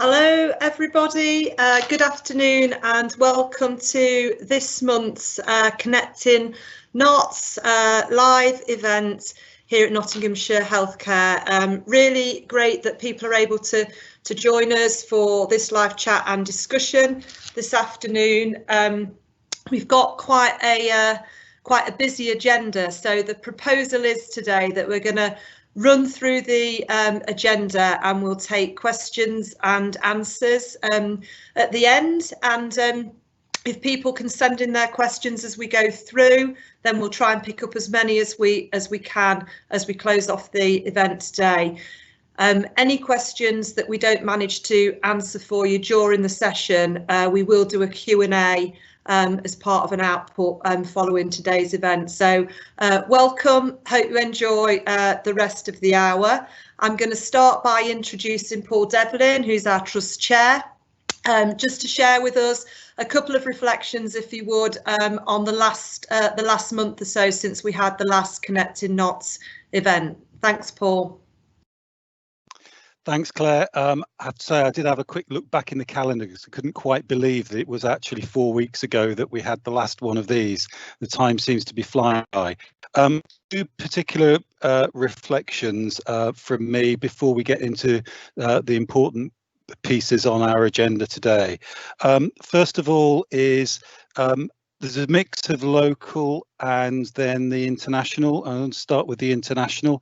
Hello everybody, good afternoon and welcome to this month's Connecting Knots live event here at Nottinghamshire Healthcare. Really great that people are able to join us for this live chat and discussion this afternoon. We've got quite a busy agenda, so the proposal is today that we're going to run through the agenda and we'll take questions and answers at the end, and if people can send in their questions as we go through, then we'll try and pick up as many as we can as we close off the event today. Any questions that we don't manage to answer for you during the session, we will do a Q&A as part of an output following today's event. So welcome, hope you enjoy the rest of the hour. I'm going to start by introducing Paul Devlin, who's our Trust Chair, just to share with us a couple of reflections, if you would, on the last month or so since we had the last Connecting Knots event. Thanks, Paul. Thanks, Claire. I have to say I did have a quick look back in the calendar because I couldn't quite believe that it was actually 4 weeks ago that we had the last one of these. The time seems to be flying by. Two particular reflections from me before we get into the important pieces on our agenda today. First of all is there's a mix of local and then the international. I'll start with the international.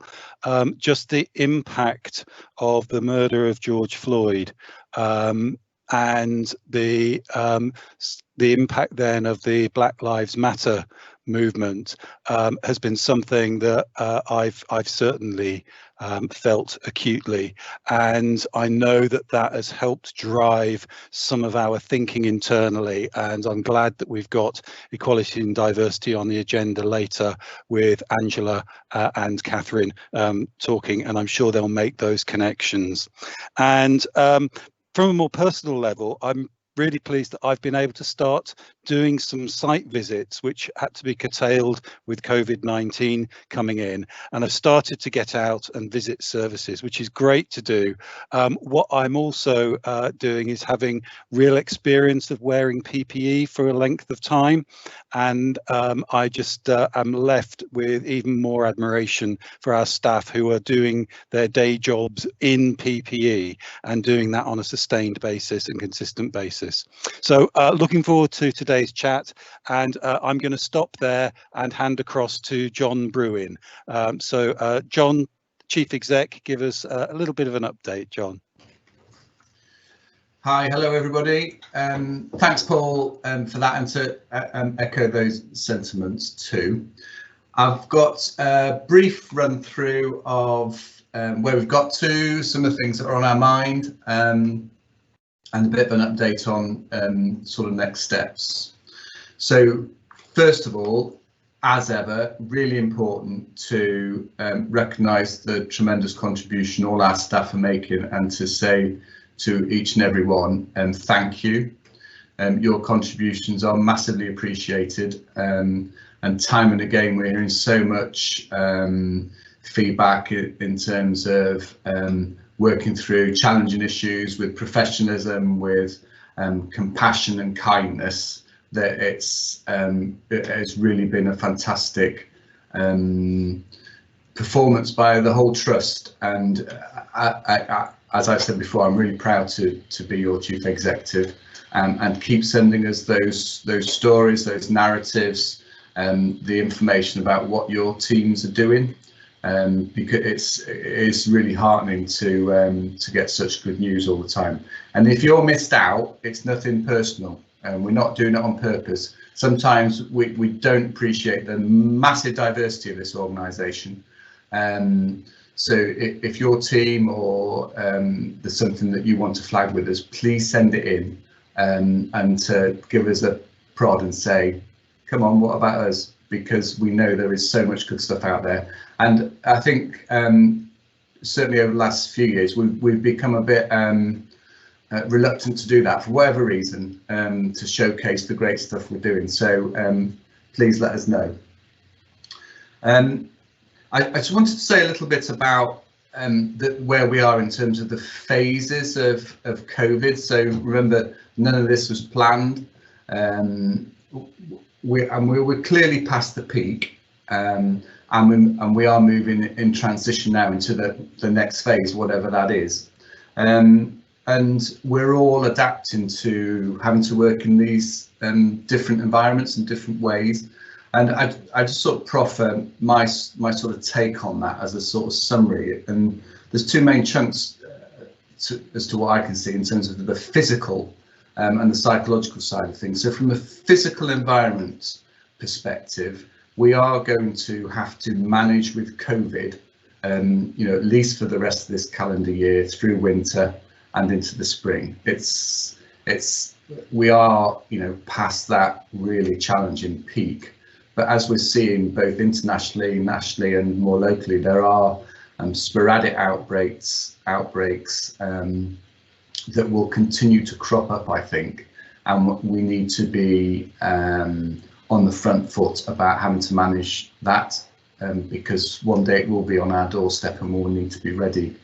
Just the impact of the murder of George Floyd and the impact then of the Black Lives Matter movement has been something that I've certainly felt acutely, and I know that that has helped drive some of our thinking internally, and I'm glad that we've got equality and diversity on the agenda later with Angela and Catherine talking, and I'm sure they'll make those connections. And from a more personal level, I'm really pleased that I've been able to start doing some site visits, which had to be curtailed with COVID-19 coming in, and I've started to get out and visit services, which is great to do. What I'm also doing is having real experience of wearing PPE for a length of time, and I just am left with even more admiration for our staff who are doing their day jobs in PPE and doing that on a sustained basis and consistent basis. So looking forward to today's chat, and I'm going to stop there and hand across to John Bruin. So John, Chief Exec, give us a little bit of an update, John. Hi, hello everybody. Thanks, Paul, for that, and to echo those sentiments too. I've got a brief run through of where we've got to, some of the things that are on our mind, and a bit of an update on sort of next steps. So first of all, as ever, really important to recognise the tremendous contribution all our staff are making, and to say to each and every one, thank you. Your contributions are massively appreciated, and time and again we're hearing so much feedback in terms of working through challenging issues with professionalism, with compassion and kindness, that it has really been a fantastic performance by the whole trust. And as I said before, I'm really proud to be your chief executive, and keep sending us those stories, those narratives, the information about what your teams are doing. Because it's really heartening to get such good news all the time. And if you're missed out, it's nothing personal, and we're not doing it on purpose. Sometimes we don't appreciate the massive diversity of this organisation. So if your team or there's something that you want to flag with us, please send it in, and to give us a prod and say, come on, what about us? Because we know there is so much good stuff out there. And I think certainly over the last few years we've become a bit reluctant to do that for whatever reason, to showcase the great stuff we're doing. So please let us know. I just wanted to say a little bit about where we are in terms of the phases of COVID. So remember, none of this was planned. We're clearly past the peak, and we are moving in transition now into the next phase, whatever that is. And we're all adapting to having to work in these different environments and different ways. And I just sort of proffer my sort of take on that as a sort of summary. And there's two main chunks as to what I can see in terms of the physical and the psychological side of things. So from a physical environment perspective, we are going to have to manage with COVID, at least for the rest of this calendar year, through winter and into the spring. We are, past that really challenging peak. But as we're seeing both internationally, nationally, and more locally, there are sporadic outbreaks that will continue to crop up, I think, and we need to be on the front foot about having to manage that, because one day it will be on our doorstep and we'll need to be ready.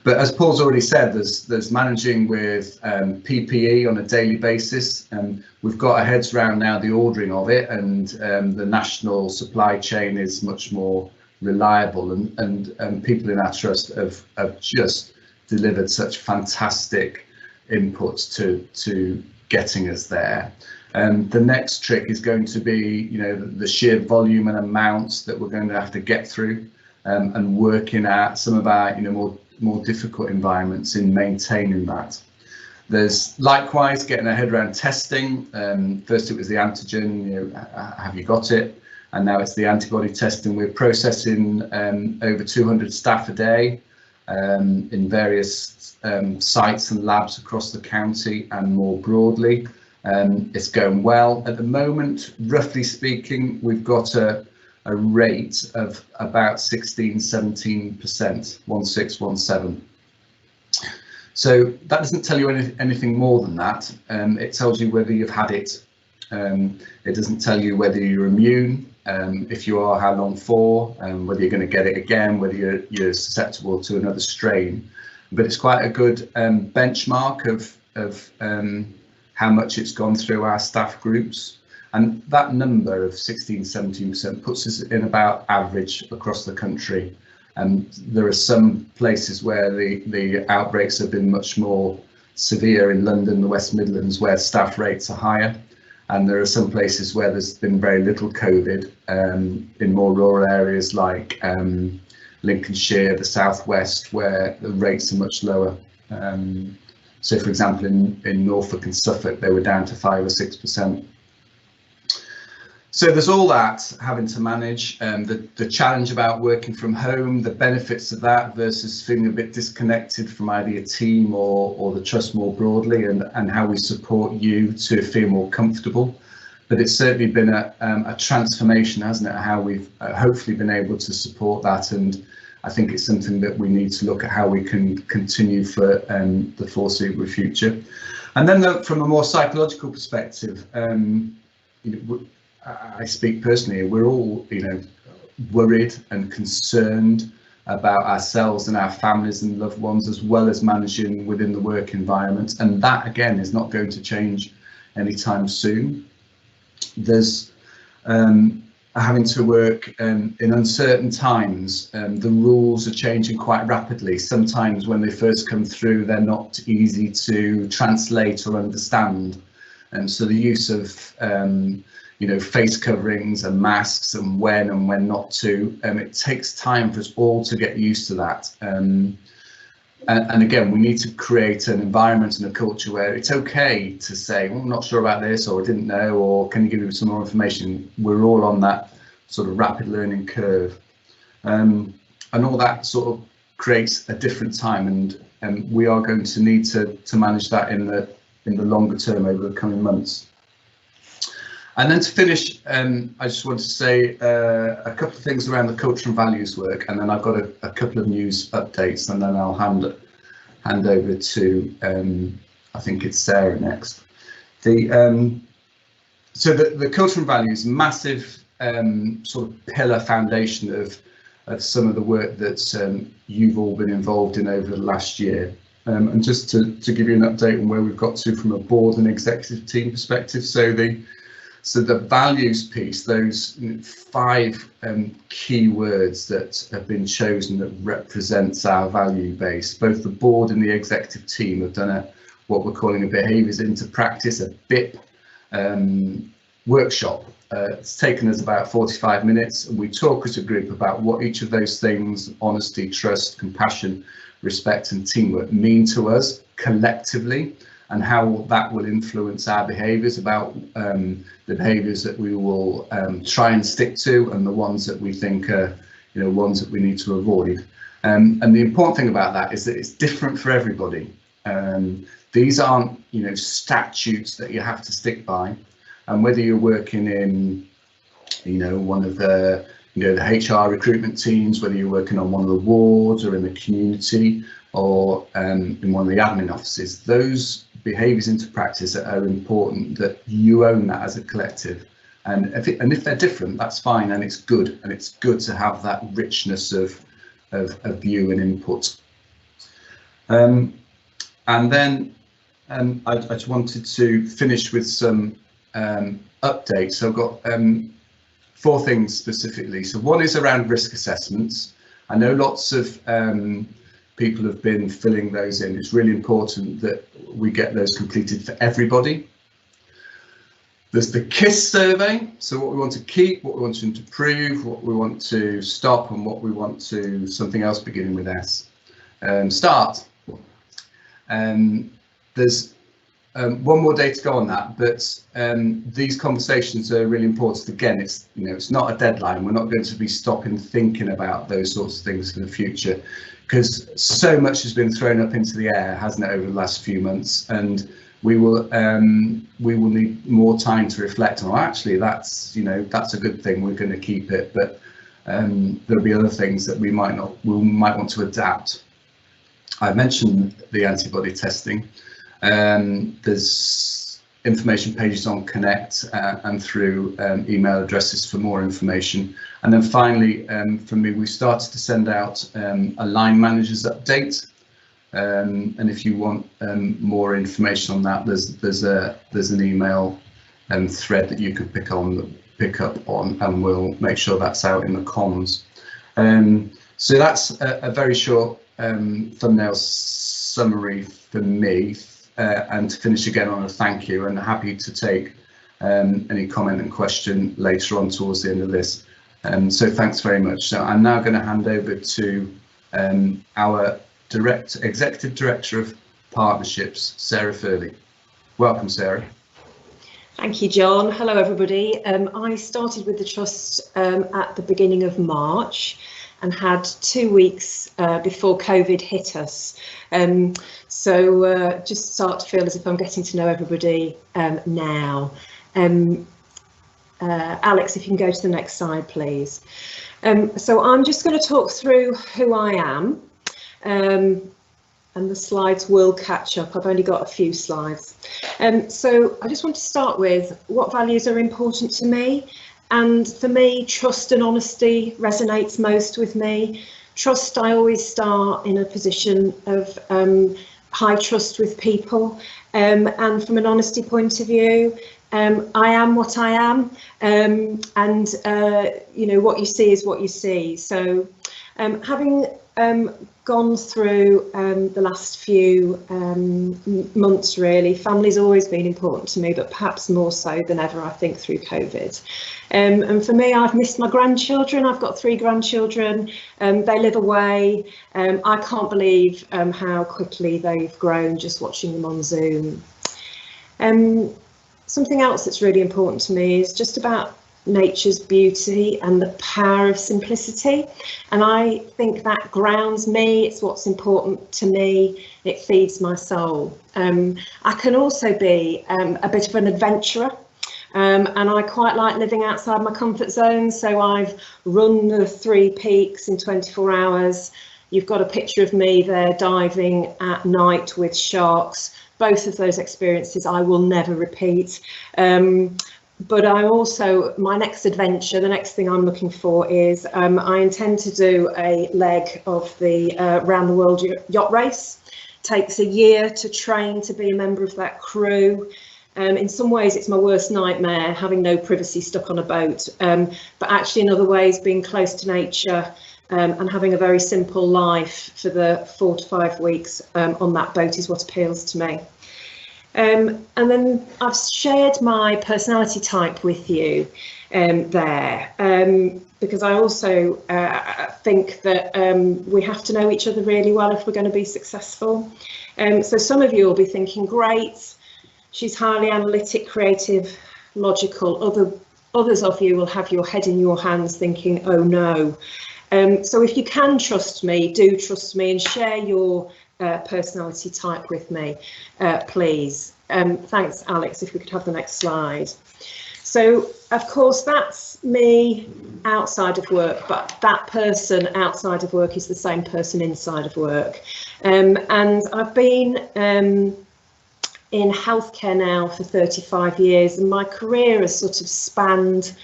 But as Paul's already said, there's managing with PPE on a daily basis, and we've got our heads around now the ordering of it, and the national supply chain is much more reliable, and people in our trust have just delivered such fantastic inputs to getting us there. The next trick is going to be, the sheer volume and amounts that we're going to have to get through, and working at some of our, more difficult environments in maintaining that. There's likewise getting our head around testing. First it was the antigen, have you got it? And now it's the antibody testing. We're processing over 200 staff a day in various sites and labs across the county and more broadly. It's going well. At the moment, roughly speaking, we've got a rate of about 16-17%, 16-17. So that doesn't tell you anything more than that. It tells you whether you've had it. It doesn't tell you whether you're immune, if you are, how long for, whether you're going to get it again, whether you're susceptible to another strain. But it's quite a good benchmark of how much it's gone through our staff groups. And that number of 16-17% puts us in about average across the country. There are some places where the outbreaks have been much more severe in London, the West Midlands, where staff rates are higher. And there are some places where there's been very little COVID in more rural areas like Lincolnshire, the southwest, where the rates are much lower. So, for example, in Norfolk and Suffolk, they were down to 5 or 6%. So there's all that having to manage, the challenge about working from home, the benefits of that versus feeling a bit disconnected from either your team or the trust more broadly, and how we support you to feel more comfortable. But it's certainly been a transformation, hasn't it, how we've hopefully been able to support that. And I think it's something that we need to look at how we can continue for the foreseeable future. And then from a more psychological perspective, I speak personally, we're all, worried and concerned about ourselves and our families and loved ones, as well as managing within the work environment. And that, again, is not going to change anytime soon. There's having to work in uncertain times. The rules are changing quite rapidly. Sometimes when they first come through, they're not easy to translate or understand. And so the use of face coverings and masks, and when not to, it takes time for us all to get used to that. And again, we need to create an environment and a culture where it's okay to say, well, I'm not sure about this, or I didn't know, or can you give me some more information? We're all on that sort of rapid learning curve. And all that sort of creates a different time, and we are going to need to manage that in the longer term over the coming months. And then to finish, I just want to say a couple of things around the culture and values work, and then I've got a couple of news updates, and then I'll hand over to I think it's Sarah next. So the culture and values, massive sort of pillar foundation of of some of the work that you've all been involved in over the last year. And just to give you an update on where we've got to from a board and executive team perspective. So the values piece, those 5 key words that have been chosen that represents our value base, both the board and the executive team have done what we're calling a behaviours into practice, a BIP workshop. It's taken us about 45 minutes, and we talk as a group about what each of those things, honesty, trust, compassion, respect and teamwork, mean to us collectively, and how that will influence our behaviours, about the behaviours that we will try and stick to, and the ones that we think are, ones that we need to avoid. And the important thing about that is that it's different for everybody. These aren't, statutes that you have to stick by. And whether you're working in, one of the, the HR recruitment teams, whether you're working on one of the wards or in the community or in one of the admin offices, those behaviours into practice are important, that you own that as a collective. And if they're different, that's fine, and it's good. And it's good to have that richness of view and input. And then I just wanted to finish with some updates. So I've got 4 things specifically. So one is around risk assessments. I know lots of people have been filling those in. It's really important that we get those completed for everybody. There's the KISS survey. So what we want to keep, what we want to improve, what we want to stop, and what we want to something else beginning with S. Start. There's one more day to go on that, but these conversations are really important. Again, it's not a deadline. We're not going to be stopping thinking about those sorts of things for the future, because so much has been thrown up into the air, hasn't it, over the last few months, and we will need more time to reflect on. Actually, that's a good thing. We're going to keep it, but there'll be other things that we might want to adapt. I mentioned the antibody testing. There's information pages on Connect and through email addresses for more information. And then finally, for me, we started to send out a line managers update. And if you want more information on that, there's an email thread that you can pick up on, and we'll make sure that's out in the comms. So that's a very short thumbnail summary for me. And to finish again on a thank you, and happy to take any comment and question later on towards the end of this. So thanks very much. So I'm now going to hand over to our Executive Director of Partnerships, Sarah Furley. Welcome, Sarah. Thank you, John. Hello, everybody. I started with the Trust at the beginning of March and had 2 weeks before COVID hit us. So just start to feel as if I'm getting to know everybody now. Alex, if you can go to the next slide, please. So I'm just going to talk through who I am, and the slides will catch up. I've only got a few slides. So I just want to start with what values are important to me. And for me, trust and honesty resonates most with me. Trust, I always start in a position of high trust with people. And from an honesty point of view, I am what I am. And what you see is what you see. So having gone through the last few months, really, family's always been important to me, but perhaps more so than ever, I think, through COVID. And for me, I've missed my grandchildren. I've got 3 grandchildren. They live away. I can't believe how quickly they've grown just watching them on Zoom. Something else that's really important to me is just about nature's beauty and the power of simplicity, and I think that grounds me. It's what's important to me. It feeds my soul. I can also be a bit of an adventurer, and I quite like living outside my comfort zone. So I've run the 3 peaks in 24 hours. You've got a picture of me there diving at night with sharks. Both of those experiences I will never repeat. but I also, my next adventure, the next thing I'm looking for is I intend to do a leg of the round the world yacht race. Takes a year to train to be a member of that crew. In some ways it's my worst nightmare, having no privacy, stuck on a boat, but actually in other ways being close to nature and having a very simple life for the 4 to 5 weeks on that boat is what appeals to me. And then I've shared my personality type with you there, because I also think that we have to know each other really well if we're going to be successful. So some of you will be thinking, great, she's highly analytic, creative, logical. Others of you will have your head in your hands thinking, oh no. So if you can trust me, do trust me and share your personality type with me, please. Thanks, Alex. If we could have the next slide. So, of course, that's me outside of work, but that person outside of work is the same person inside of work. And I've been in healthcare now for 35 years, and my career has sort of spanned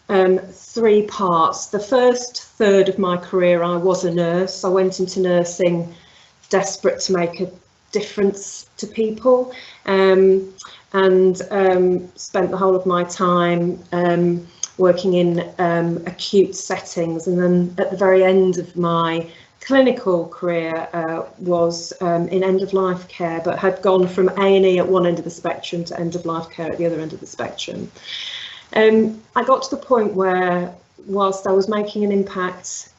3 parts. The first third of my career, I was a nurse. I went into nursing desperate to make a difference to people, and spent the whole of my time working in acute settings, and then at the very end of my clinical career was in end-of-life care, but had gone from A&E at one end of the spectrum to end-of-life care at the other end of the spectrum. I got to the point where, whilst I was making an impact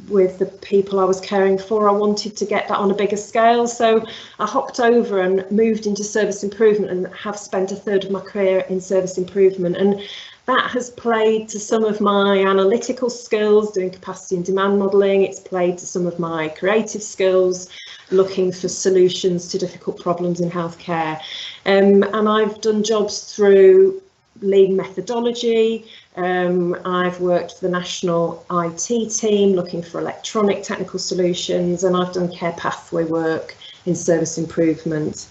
with the people I was caring for, I wanted to get that on a bigger scale, so I hopped over and moved into service improvement and have spent a third of my career in service improvement, and that has played to some of my analytical skills, doing capacity and demand modelling. It's played to some of my creative skills, looking for solutions to difficult problems in healthcare, and I've done jobs through lean methodology. I've worked for the national IT team looking for electronic technical solutions, and I've done care pathway work in service improvement.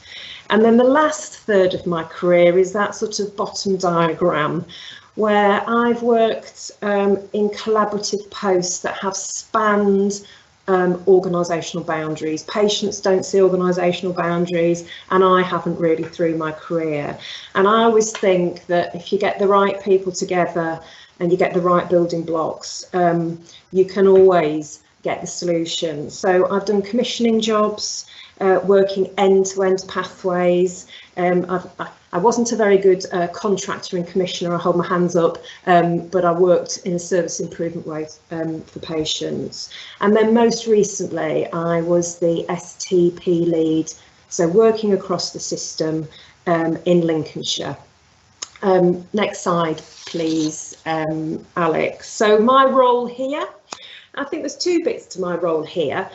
And then the last third of my career is that sort of bottom diagram, where I've worked in collaborative posts that have spanned organisational boundaries. Patients don't see organisational boundaries, and I haven't really through my career. And I always think that if you get the right people together and you get the right building blocks, you can always get the solution. So I've done commissioning jobs, working end-to-end pathways. I wasn't a very good contractor and commissioner, I hold my hands up, but I worked in a service improvement way for patients. And then most recently, I was the STP lead, so working across the system in Lincolnshire. Next slide, please, Alex. So my role here, I think there's 2 bits to my role here.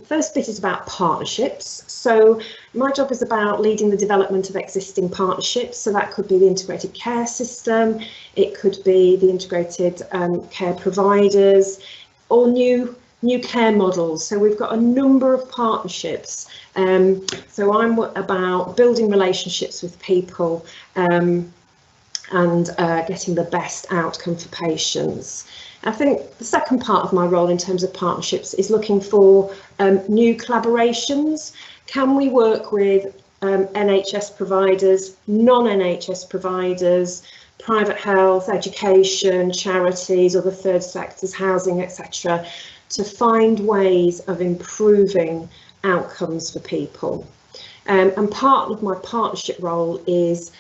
First bit is about partnerships. So my job is about leading the development of existing partnerships. So that could be the integrated care system, it could be the integrated care providers, or new care models. So we've got a number of partnerships. So I'm about building relationships with people and getting the best outcome for patients. I think the second part of my role in terms of partnerships is looking for new collaborations. Can we work with NHS providers, non-NHS providers, private health, education, charities, other third sectors, housing, etc., to find ways of improving outcomes for people? And part of my partnership role is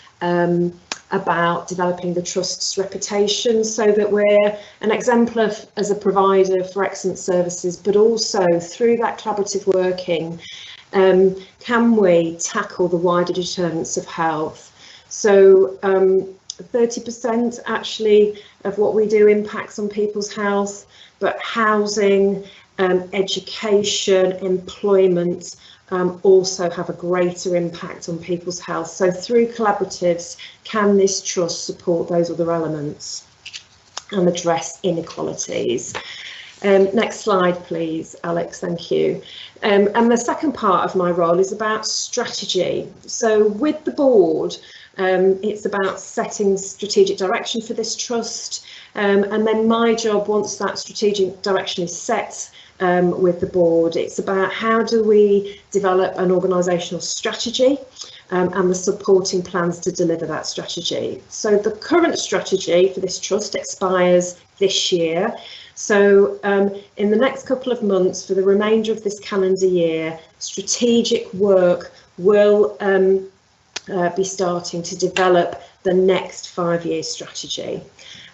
about developing the trust's reputation, so that we're an exemplar as a provider for excellent services, but also through that collaborative working, can we tackle the wider determinants of health? So 30% actually of what we do impacts on people's health, but housing, education, employment also have a greater impact on people's health. So through collaboratives, can this trust support those other elements and address inequalities? Next slide, please, Alex, thank you. And the second part of my role is about strategy. So with the board, It's about setting strategic direction for this trust, and then my job, once that strategic direction is set with the board, it's about how do we develop an organisational strategy and the supporting plans to deliver that strategy. So the current strategy for this trust expires this year. So in the next couple of months, for the remainder of this calendar year, strategic work will be starting to develop the next 5-year strategy.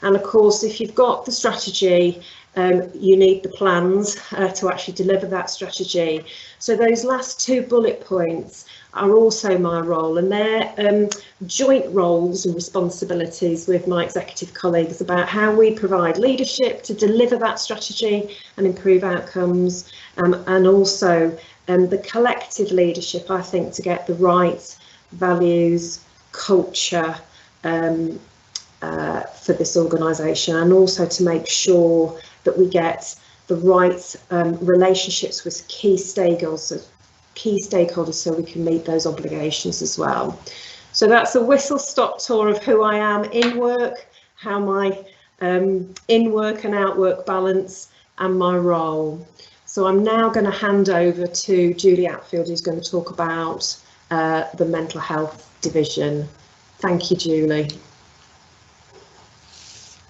And of course, if you've got the strategy, you need the plans to actually deliver that strategy. So those last 2 bullet points are also my role, and they're joint roles and responsibilities with my executive colleagues about how we provide leadership to deliver that strategy and improve outcomes, and also the collective leadership, I think, to get the right values, culture for this organisation, and also to make sure that we get the right relationships with key stakeholders so we can meet those obligations as well. So that's a whistle-stop tour of who I am in work, how my in-work and out-work balance, and my role. So I'm now going to hand over to Julie Atfield, who's going to talk about the mental health division. Thank you, Julie.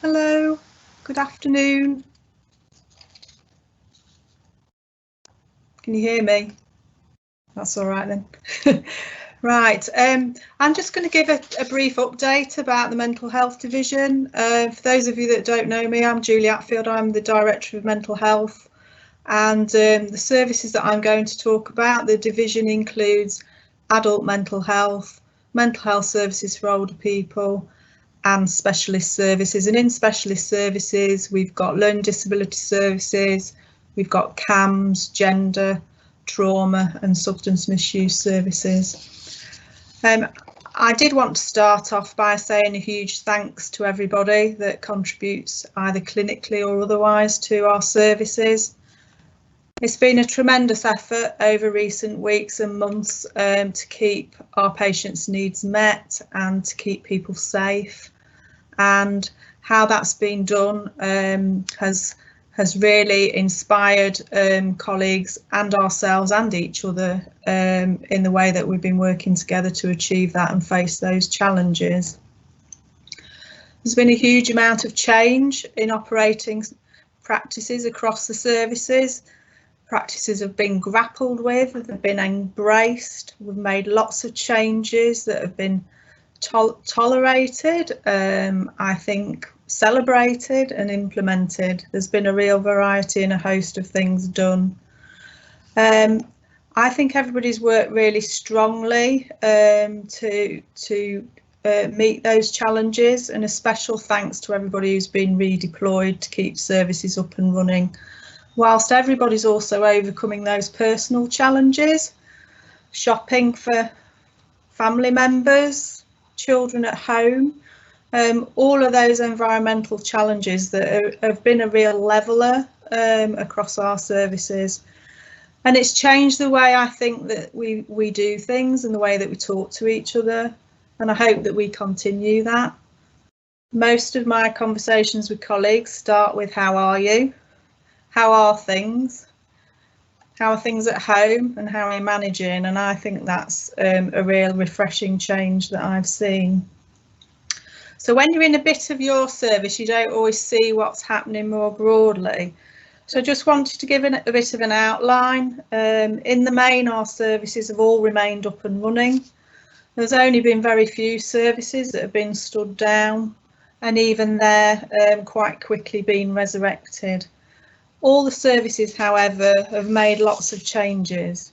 Hello, good afternoon. Can you hear me? That's all right then. Right, I'm just going to give a brief update about the mental health division. For those of you that don't know me, I'm Julie Atfield. I'm the Director of Mental Health, and the services that I'm going to talk about, the division includes adult mental health services for older people, and specialist services. And in specialist services, we've got learning disability services, we've got CAMS, gender, trauma and substance misuse services. I did want to start off by saying a huge thanks to everybody that contributes either clinically or otherwise to our services. It's been a tremendous effort over recent weeks and months to keep our patients' needs met and to keep people safe, and how that's been done has really inspired colleagues and ourselves and each other in the way that we've been working together to achieve that and face those challenges. There's been a huge amount of change in operating practices across the services. Practices have been grappled with, they've been embraced. We've made lots of changes that have been tolerated, I think celebrated and implemented. There's been a real variety and a host of things done. I think everybody's worked really strongly to meet those challenges, and a special thanks to everybody who's been redeployed to keep services up and running, whilst everybody's also overcoming those personal challenges, shopping for family members, children at home, all of those environmental challenges that have been a real leveller across our services. And it's changed the way I think that we do things and the way that we talk to each other, and I hope that we continue that. Most of my conversations with colleagues start with, how are you? How are things? How are things at home, and how are you managing? And I think that's a real refreshing change that I've seen. So when you're in a bit of your service, you don't always see what's happening more broadly. So I just wanted to give a bit of an outline. In the main, our services have all remained up and running. There's only been very few services that have been stood down, and even they're quite quickly been resurrected. All the services, however, have made lots of changes.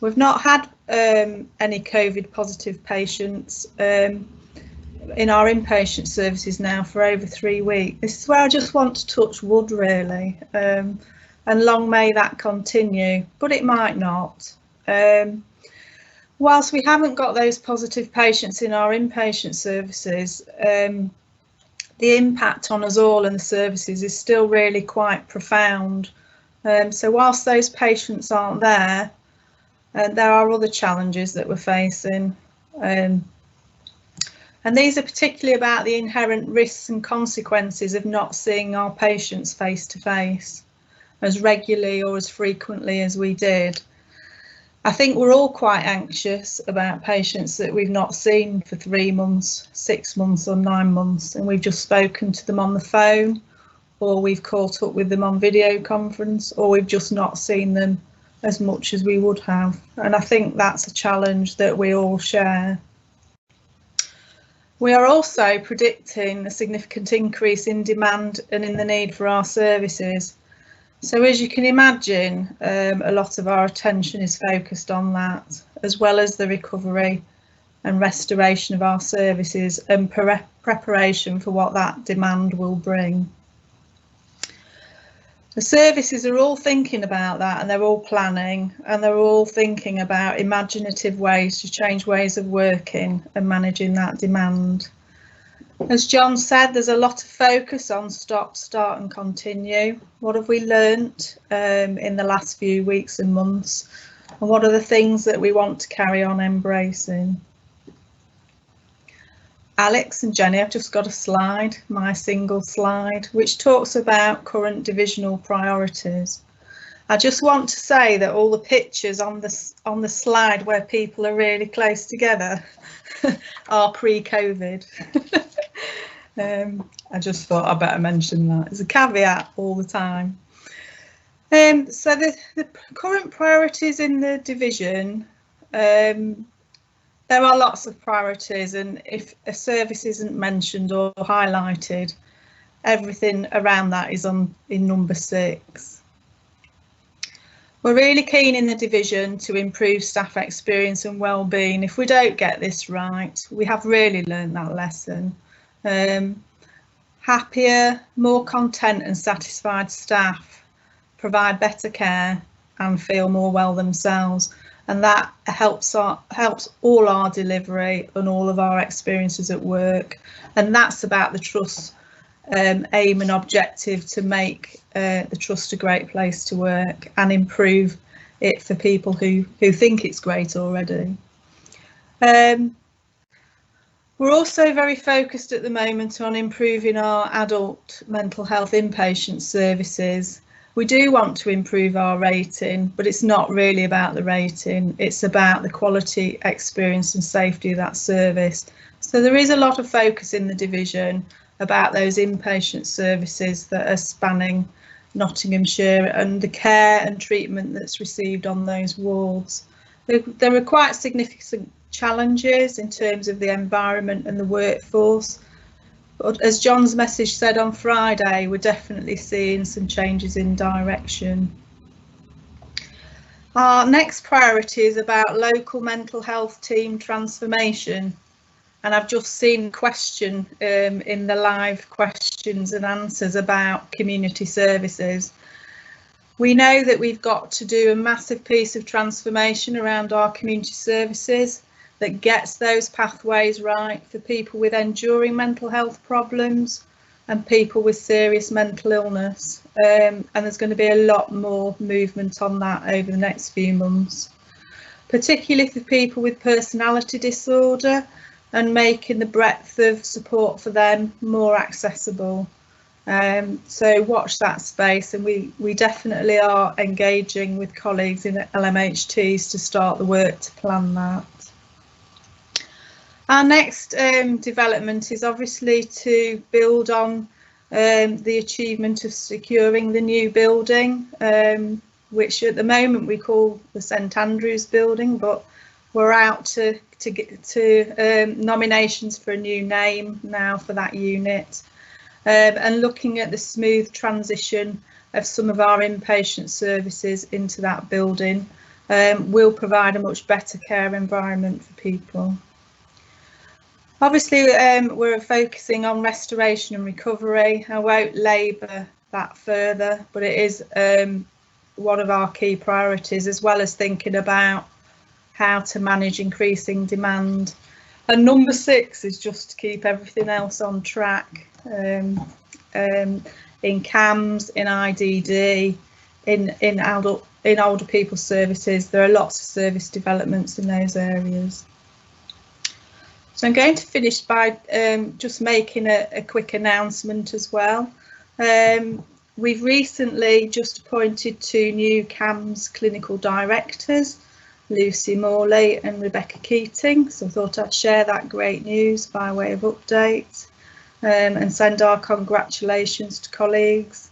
We've not had any COVID positive patients in our inpatient services now for over 3 weeks. This is where I just want to touch wood, really, and long may that continue, but it might not. Whilst we haven't got those positive patients in our inpatient services, the impact on us all in the services is still really quite profound. So whilst those patients aren't there, there are other challenges that we're facing. And these are particularly about the inherent risks and consequences of not seeing our patients face to face as regularly or as frequently as we did. I think we're all quite anxious about patients that we've not seen for 3 months, 6 months or 9 months, and we've just spoken to them on the phone, or we've caught up with them on video conference, or we've just not seen them as much as we would have. And I think that's a challenge that we all share. We are also predicting a significant increase in demand and in the need for our services. So as you can imagine, a lot of our attention is focused on that, as well as the recovery and restoration of our services and preparation for what that demand will bring. The services are all thinking about that, and they're all planning, and they're all thinking about imaginative ways to change ways of working and managing that demand. As John said, there's a lot of focus on stop, start and continue. What have we learnt in the last few weeks and months? And what are the things that we want to carry on embracing? Alex and Jenny, I've just got a slide, my single slide, which talks about current divisional priorities. I just want to say that all the pictures on the slide where people are really close together are pre-COVID. I just thought I'd better mention that as a caveat all the time. So the current priorities in the division, there are lots of priorities, and if a service isn't mentioned or highlighted, everything around that is in number 6. We're really keen in the division to improve staff experience and well-being. If we don't get this right, we have really learned that lesson. Happier, more content and satisfied staff provide better care and feel more well themselves, and that helps all our delivery and all of our experiences at work. And that's about the trust aim and objective to make the trust a great place to work and improve it for people who think it's great already. We're also very focused at the moment on improving our adult mental health inpatient services. We do want to improve our rating, but it's not really about the rating, it's about the quality, experience and safety of that service. So there is a lot of focus in the division about those inpatient services that are spanning Nottinghamshire and the care and treatment that's received on those wards. There are quite significant challenges in terms of the environment and the workforce, but as John's message said on Friday, we're definitely seeing some changes in direction. Our next priority is about local mental health team transformation, and I've just seen a question in the live questions and answers about community services. We know that we've got to do a massive piece of transformation around our community services that gets those pathways right for people with enduring mental health problems and people with serious mental illness. And there's going to be a lot more movement on that over the next few months, particularly for people with personality disorder, and making the breadth of support for them more accessible. So watch that space, and we definitely are engaging with colleagues in LMHTs to start the work to plan that. Our next development is obviously to build on the achievement of securing the new building, which at the moment we call the St Andrews building, but we're out to get to nominations for a new name now for that unit, and looking at the smooth transition of some of our inpatient services into that building will provide a much better care environment for people. Obviously, we're focusing on restoration and recovery. I won't labour that further, but it is one of our key priorities, as well as thinking about how to manage increasing demand. And number 6 is just to keep everything else on track. In CAMS, in IDD, in older people's services, there are lots of service developments in those areas. So I'm going to finish by just making a quick announcement as well. We've recently just appointed 2 new CAMHS clinical directors, Lucy Morley and Rebecca Keating, so I thought I'd share that great news by way of update and send our congratulations to colleagues.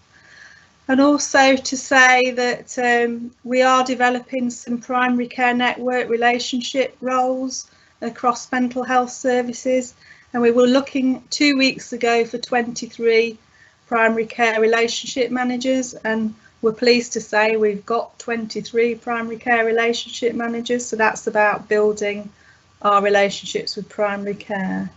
And also to say that we are developing some primary care network relationship roles across mental health services, and we were looking 2 weeks ago for 23 primary care relationship managers, and we're pleased to say we've got 23 primary care relationship managers, so that's about building our relationships with primary care.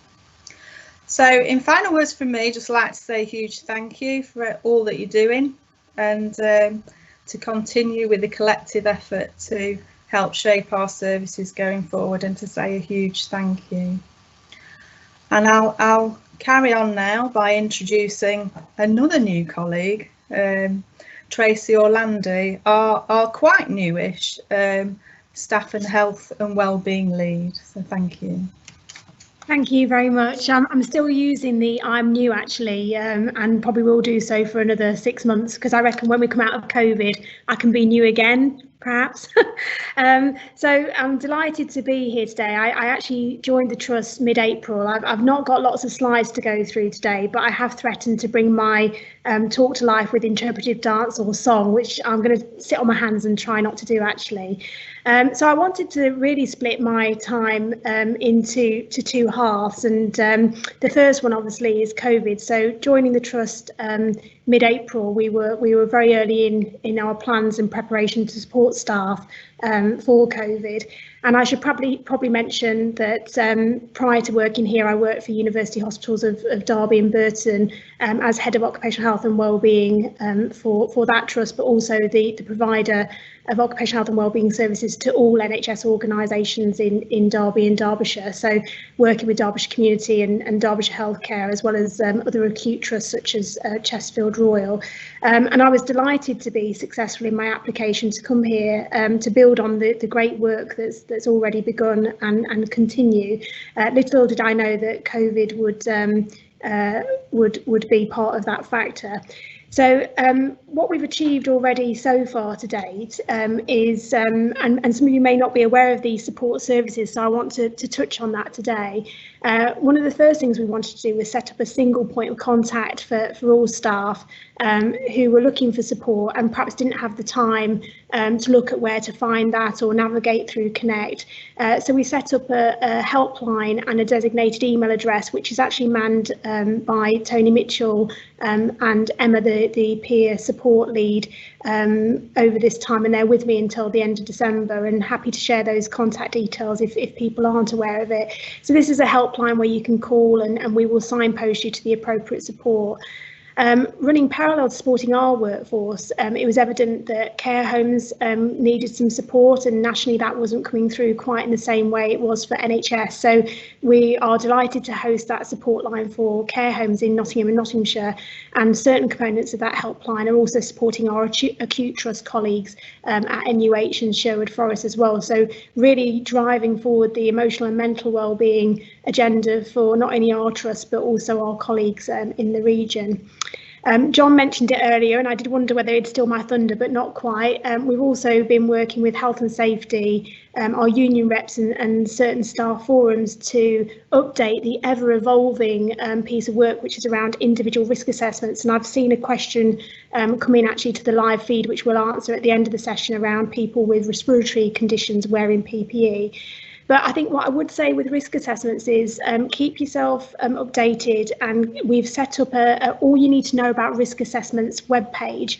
So in final words from me, just like to say a huge thank you for all that you're doing, and to continue with the collective effort to help shape our services going forward, and to say a huge thank you. And I'll carry on now by introducing another new colleague, Tracy Orlando, our quite newish staff and health and wellbeing lead. So thank you. Thank you very much. I'm still using the I'm new actually, and probably will do so for another 6 months, because I reckon when we come out of COVID, I can be new again, perhaps. So I'm delighted to be here today. I actually joined the Trust mid-April. I've not got lots of slides to go through today, but I have threatened to bring my talk to life with interpretive dance or song, which I'm going to sit on my hands and try not to do actually. So I wanted to really split my time into 2 halves, and the first one obviously is COVID. So joining the Trust mid-April, we were very early in our plans and preparation to support staff for COVID. And I should probably mention that prior to working here, I worked for University Hospitals of Derby and Burton as Head of Occupational Health and Wellbeing for that trust, but also the provider of occupational health and wellbeing services to all NHS organisations in Derby and Derbyshire. So working with Derbyshire Community and Derbyshire Healthcare, as well as other acute trusts such as Chesterfield Royal. And I was delighted to be successful in my application to come here to build on the great work that's already begun and continue. Little did I know that COVID would be part of that factor. So what we've achieved already so far to date is, and some of you may not be aware of these support services, so I want to touch on that today. One of the first things we wanted to do was set up a single point of contact for all staff who were looking for support and perhaps didn't have the time to look at where to find that or navigate through Connect. So we set up a helpline and a designated email address, which is actually manned by Tony Mitchell and Emma, the peer support lead, over this time, and they're with me until the end of December, and happy to share those contact details if people aren't aware of it. So this is a helpline where you can call and we will signpost you to the appropriate support. Running parallel to supporting our workforce, it was evident that care homes needed some support, and nationally that wasn't coming through quite in the same way it was for NHS. So we are delighted to host that support line for care homes in Nottingham and Nottinghamshire, and certain components of that helpline are also supporting our acute trust colleagues at NUH and Sherwood Forest as well. So really driving forward the emotional and mental wellbeing agenda for not only our trust but also our colleagues in the region. John mentioned it earlier, and I did wonder whether it'd steal my thunder, but not quite. We've also been working with health and safety, our union reps and certain staff forums to update the ever-evolving piece of work, which is around individual risk assessments. And I've seen a question come in actually to the live feed, which we'll answer at the end of the session, around people with respiratory conditions wearing PPE. But I think what I would say with risk assessments is keep yourself updated, and we've set up a all you need to know about risk assessments webpage,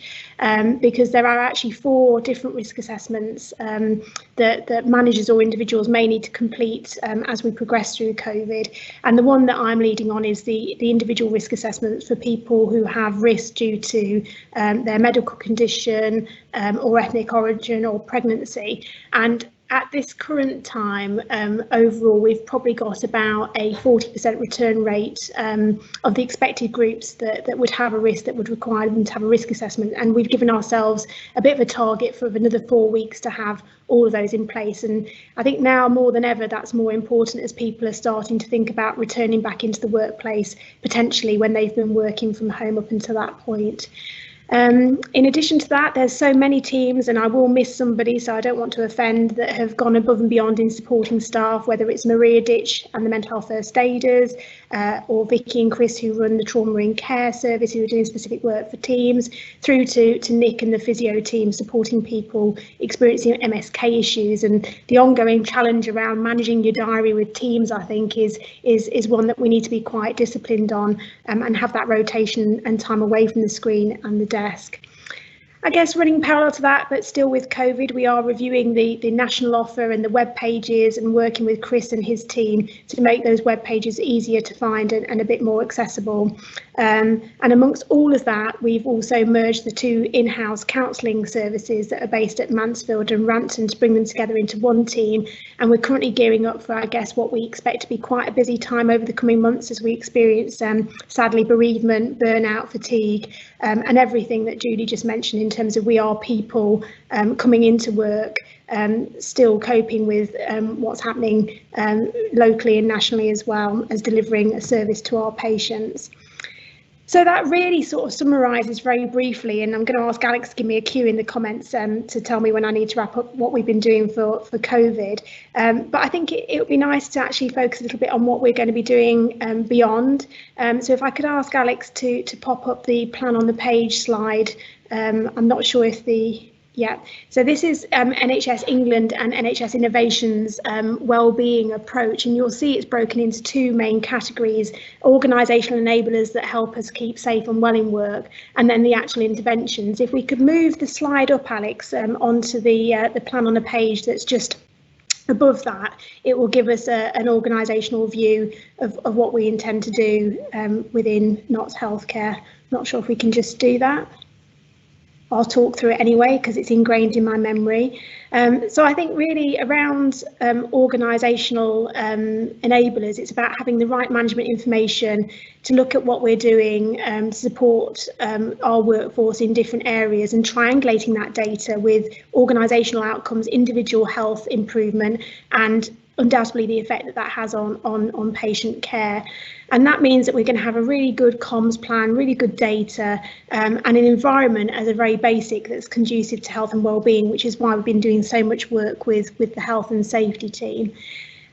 because there are actually 4 different risk assessments that managers or individuals may need to complete as we progress through COVID. And the one that I'm leading on is the individual risk assessments for people who have risk due to their medical condition or ethnic origin or pregnancy. And at this current time, overall, we've probably got about a 40% return rate of the expected groups that would have a risk, that would require them to have a risk assessment. And we've given ourselves a bit of a target for another 4 weeks to have all of those in place. And I think now more than ever, that's more important as people are starting to think about returning back into the workplace, potentially when they've been working from home up until that point. In addition to that, there's so many teams, and I will miss somebody, so I don't want to offend, that have gone above and beyond in supporting staff, whether it's Maria Ditch and the mental health first aiders, or Vicky and Chris, who run the trauma and care service, who are doing specific work for teams, through to Nick and the physio team supporting people experiencing MSK issues. And the ongoing challenge around managing your diary with teams, I think, is one that we need to be quite disciplined on, and have that rotation and time away from the screen and the desk. I guess running parallel to that, but still with COVID, we are reviewing the national offer and the web pages, and working with Chris and his team to make those web pages easier to find and a bit more accessible. And amongst all of that, we've also merged the two in-house counselling services that are based at Mansfield and Rampton to bring them together into one team. And we're currently gearing up for, I guess, what we expect to be quite a busy time over the coming months as we experience, sadly, bereavement, burnout, fatigue, and everything that Julie just mentioned in terms of we are people coming into work, still coping with what's happening locally and nationally, as well as delivering a service to our patients. So that really sort of summarises very briefly, and I'm going to ask Alex to give me a cue in the comments to tell me when I need to wrap up what we've been doing for COVID. But I think it would be nice to actually focus a little bit on what we're going to be doing beyond. So if I could ask Alex to pop up the plan on the page slide. I'm not sure if so this is NHS England and NHS Innovation's wellbeing approach, and you'll see it's broken into two main categories: organisational enablers that help us keep safe and well in work, and then the actual interventions. If we could move the slide up, Alex, onto the plan on a page that's just above that, it will give us an organisational view of what we intend to do within Notts Healthcare. Not sure if we can just do that. I'll talk through it anyway because it's ingrained in my memory. So I think really around organisational enablers, it's about having the right management information to look at what we're doing to support our workforce in different areas, and triangulating that data with organisational outcomes, individual health improvement, and undoubtedly the effect that has on patient care. And that means that we're going to have a really good comms plan, really good data, and an environment as a very basic that's conducive to health and well-being, which is why we've been doing so much work with the health and safety team.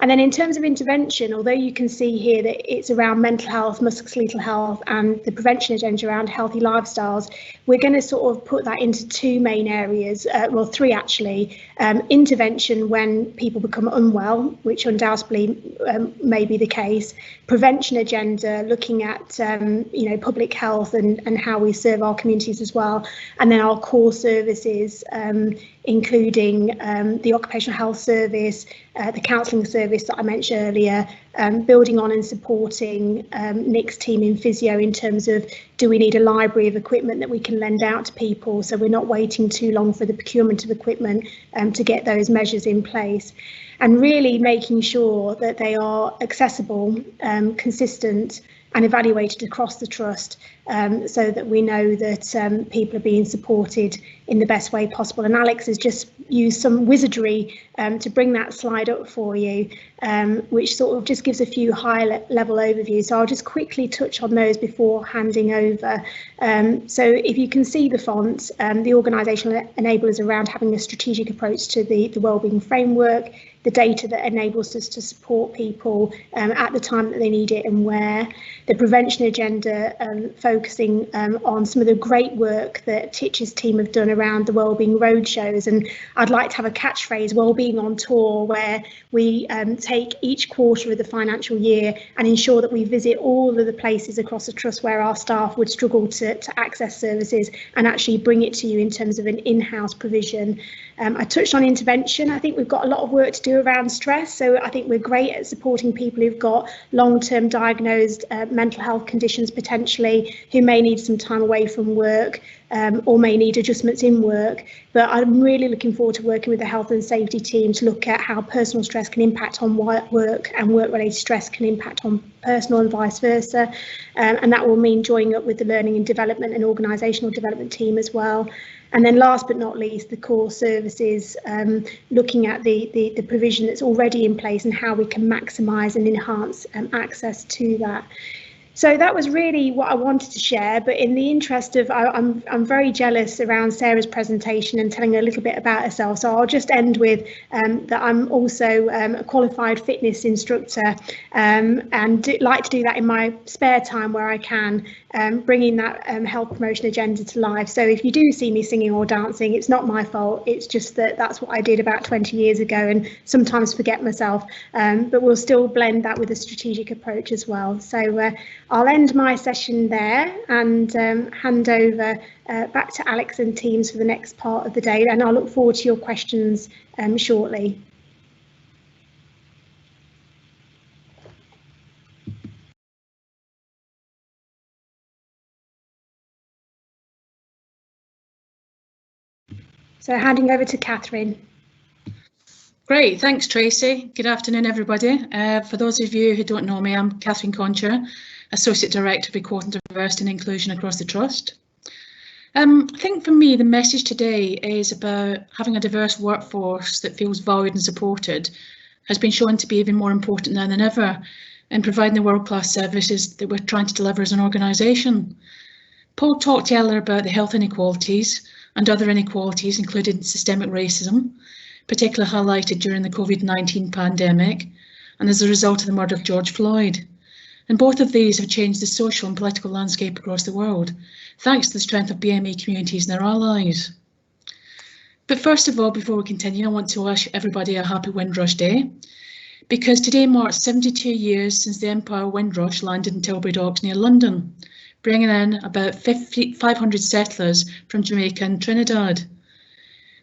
And then in terms of intervention, although you can see here that it's around mental health, musculoskeletal health, and the prevention agenda around healthy lifestyles, we're going to sort of put that into two main areas, well, three actually. Intervention when people become unwell, which undoubtedly may be the case. Prevention agenda, looking at public health and how we serve our communities as well. And then our core services, including the occupational health service, the counselling service that I mentioned earlier, building on and supporting Nick's team in physio in terms of, do we need a library of equipment that we can lend out to people, so we're not waiting too long for the procurement of equipment to get those measures in place, and really making sure that they are accessible, consistent, and evaluated across the trust, so that we know that people are being supported in the best way possible. And Alex has just used some wizardry to bring that slide up for you, which sort of just gives a few high-level overviews. So I'll just quickly touch on those before handing over. So if you can see the fonts, the organisational enablers around having a strategic approach to the wellbeing framework, the data that enables us to support people at the time that they need it and where, the prevention agenda focusing on some of the great work that Titch's team have done around the wellbeing roadshows. And I'd like to have a catchphrase, wellbeing on tour, where we take each quarter of the financial year and ensure that we visit all of the places across the trust where our staff would struggle to access services, and actually bring it to you in terms of an in-house provision. I touched on intervention. I think we've got a lot of work to do around stress. So I think we're great at supporting people who've got long-term diagnosed mental health conditions potentially, who may need some time away from work. or may need adjustments in work. But I'm really looking forward to working with the health and safety team to look at how personal stress can impact on work and work-related stress can impact on personal and vice versa. And that will mean joining up with the learning and development and organisational development team as well. And then last but not least, the core services, looking at the provision that's already in place and how we can maximise and enhance access to that. So that was really what I wanted to share, but in the interest of, I'm very jealous around Sarah's presentation and telling a little bit about herself. So I'll just end with that I'm also a qualified fitness instructor and like to do that in my spare time where I can, bringing that health promotion agenda to life. So if you do see me singing or dancing, it's not my fault. It's just that that's what I did about 20 years ago and sometimes forget myself, but we'll still blend that with a strategic approach as well. So I'll end my session there and hand over back to Alex and teams for the next part of the day, and I'll look forward to your questions shortly. So handing over to Catherine. Great, thanks Tracy. Good afternoon everybody. For those of you who don't know me, I'm Catherine Concher, Associate Director of Equality, Diversity and Inclusion across the Trust. I think for me the message today is about having a diverse workforce that feels valued and supported has been shown to be even more important now than ever in providing the world-class services that we're trying to deliver as an organisation. Paul talked earlier about the health inequalities and other inequalities, including systemic racism, particularly highlighted during the COVID-19 pandemic and as a result of the murder of George Floyd. And both of these have changed the social and political landscape across the world, thanks to the strength of BME communities and their allies. But first of all, before we continue, I want to wish everybody a happy Windrush Day, because today marks 72 years since the Empire Windrush landed in Tilbury Docks near London, bringing in about 500 settlers from Jamaica and Trinidad.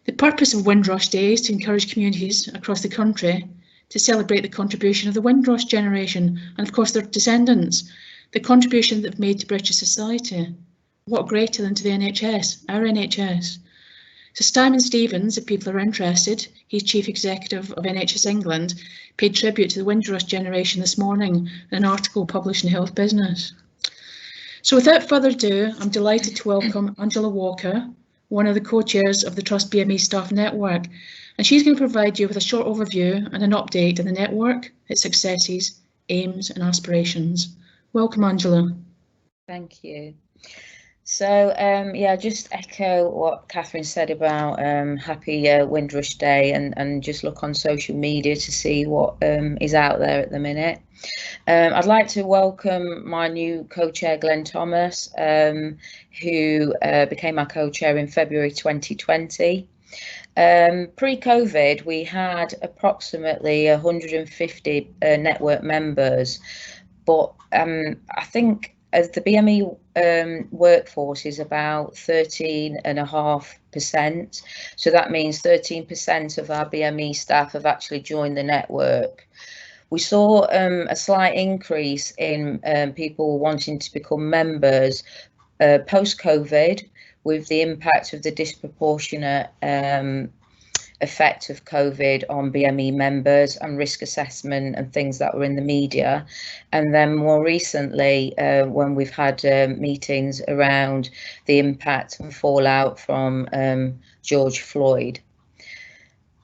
The purpose of Windrush Day is to encourage communities across the country to celebrate the contribution of the Windrush generation and of course their descendants, the contribution they've made to British society. What greater than to the NHS, our NHS. So Simon Stevens, if people are interested, he's Chief Executive of NHS England, paid tribute to the Windrush generation this morning in an article published in Health Business. So without further ado, I'm delighted to welcome Angela Walker, one of the co-chairs of the Trust BME Staff Network, and she's going to provide you with a short overview and an update on the network, its successes, aims and aspirations. Welcome, Angela. Thank you. So yeah, just echo what Catherine said about happy Windrush Day and just look on social media to see what is out there at the minute. I'd like to welcome my new co-chair Glenn Thomas, who became our co-chair in February 2020. Pre-COVID, we had approximately 150 network members, but I think as the BME workforce is about 13.5%, so that means 13% of our BME staff have actually joined the network. We saw a slight increase in people wanting to become members post-COVID, with the impact of the disproportionate effect of COVID on BME members and risk assessment and things that were in the media. And then more recently, when we've had meetings around the impact and fallout from George Floyd.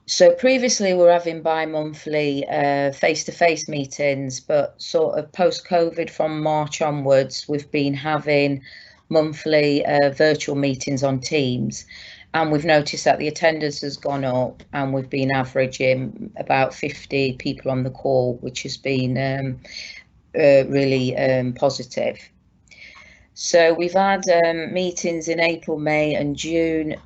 So previously we were having bi-monthly face-to-face meetings, but sort of post-COVID from March onwards, we've been having monthly virtual meetings on Teams. And we've noticed that the attendance has gone up and we've been averaging about 50 people on the call, which has been really positive. So we've had meetings in April, May and June.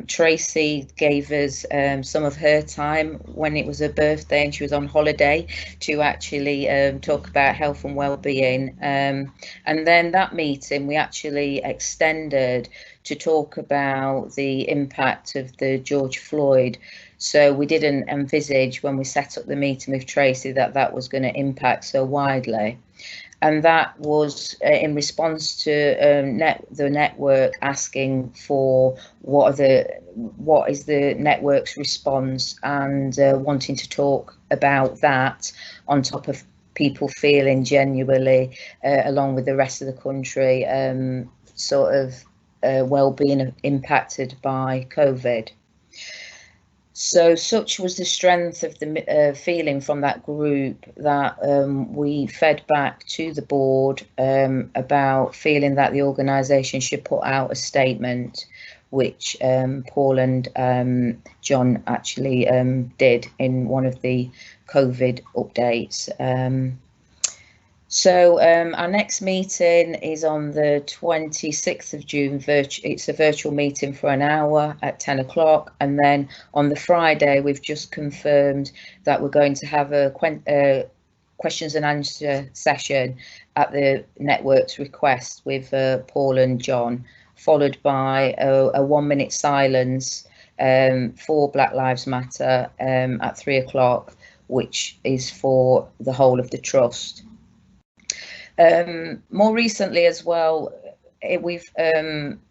Tracy gave us some of her time when it was her birthday and she was on holiday to actually talk about health and well-being. And then that meeting we actually extended to talk about the impact of the George Floyd. So we didn't envisage when we set up the meeting with Tracy that that was going to impact so widely. and that was in response to the network asking for what is the network's response, and wanting to talk about that on top of people feeling genuinely, along with the rest of the country, sort of well-being impacted by COVID. So such was the strength of the feeling from that group that we fed back to the board about feeling that the organisation should put out a statement, which Paul and John actually did in one of the COVID updates. So our next meeting is on the 26th of June. It's a virtual meeting for an hour at 10 o'clock. And then on the Friday, we've just confirmed that we're going to have a questions and answer session at the network's request with Paul and John, followed by a 1 minute silence for Black Lives Matter at 3 o'clock, which is for the whole of the trust. More recently as well, we've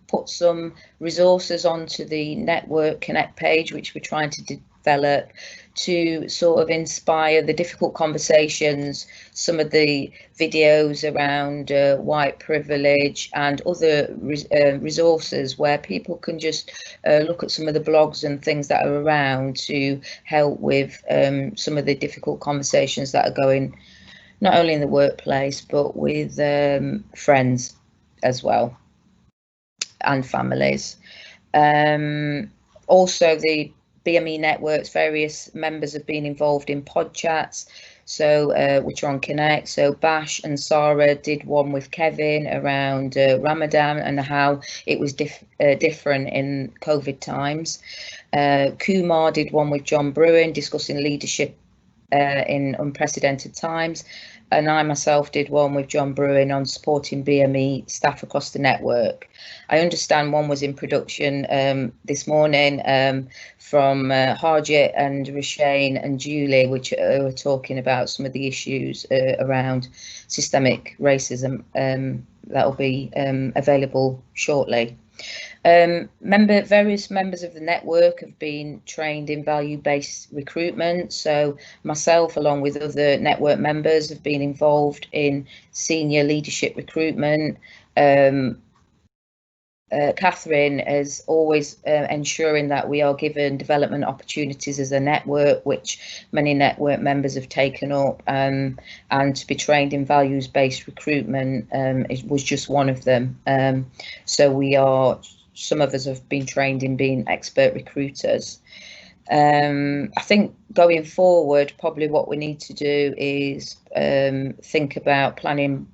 put some resources onto the Network Connect page, which we're trying to develop to sort of inspire the difficult conversations, some of the videos around white privilege and other resources where people can just look at some of the blogs and things that are around to help with some of the difficult conversations that are going not only in the workplace, but with friends as well, and families. Also, the BME networks, various members have been involved in pod chats, so which are on Connect. So Bash and Sarah did one with Kevin around Ramadan and how it was different in COVID times. Kumar did one with John Bruin discussing leadership in unprecedented times, and I myself did one with John Bruin on supporting BME staff across the network. I understand one was in production this morning from Harjit and Rashane and Julie, which were talking about some of the issues around systemic racism that will be available shortly. Various members of the network have been trained in value-based recruitment. So myself, along with other network members, have been involved in senior leadership recruitment. Catherine is always ensuring that we are given development opportunities as a network, which many network members have taken up, and to be trained in values-based recruitment it was just one of them. So some of us have been trained in being expert recruiters. I think going forward, probably what we need to do is think about planning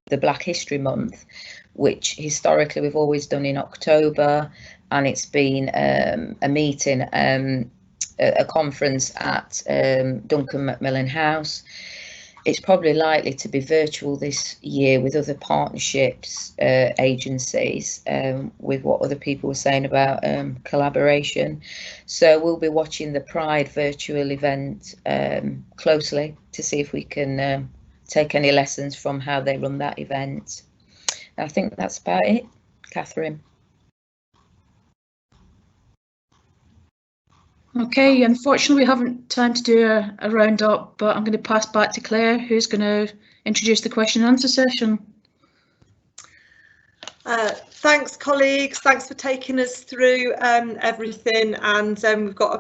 the Black History Month, which historically we've always done in October, and it's been a meeting, a conference at Duncan Macmillan House. It's probably likely to be virtual this year with other partnerships, agencies, with what other people were saying about collaboration. So we'll be watching the Pride virtual event closely to see if we can take any lessons from how they run that event. I think that's about it, Catherine. Okay, unfortunately we haven't time to do a roundup, but I'm going to pass back to Claire, who's going to introduce the question and answer session. Thanks, colleagues. Thanks for taking us through everything, and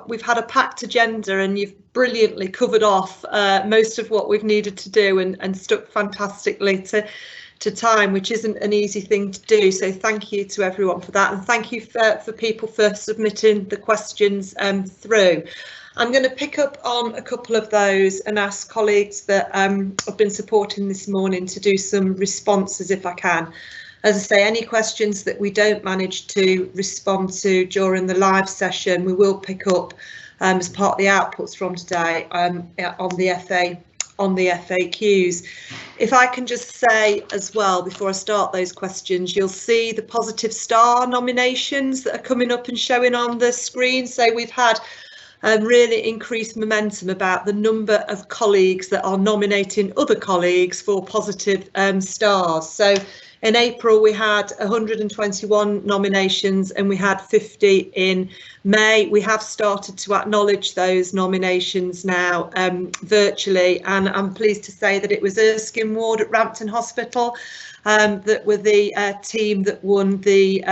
we've had a packed agenda, and you've brilliantly covered off most of what we've needed to do, and stuck fantastically to time, which isn't an easy thing to do. So thank you to everyone for that, and thank you for people for submitting the questions through. I'm going to pick up on a couple of those and ask colleagues that have been supporting this morning to do some responses if I can. As I say, any questions that we don't manage to respond to during the live session, we will pick up as part of the outputs from today on the FAQs. If I can just say as well, before I start those questions, you'll see the Positive Star nominations that are coming up and showing on the screen. So we've had really increased momentum about the number of colleagues that are nominating other colleagues for positive stars. So in April we had 121 nominations and we had 50 in May. We have started to acknowledge those nominations now virtually, and I'm pleased to say that it was Erskine Ward at Rampton Hospital that were the team that won the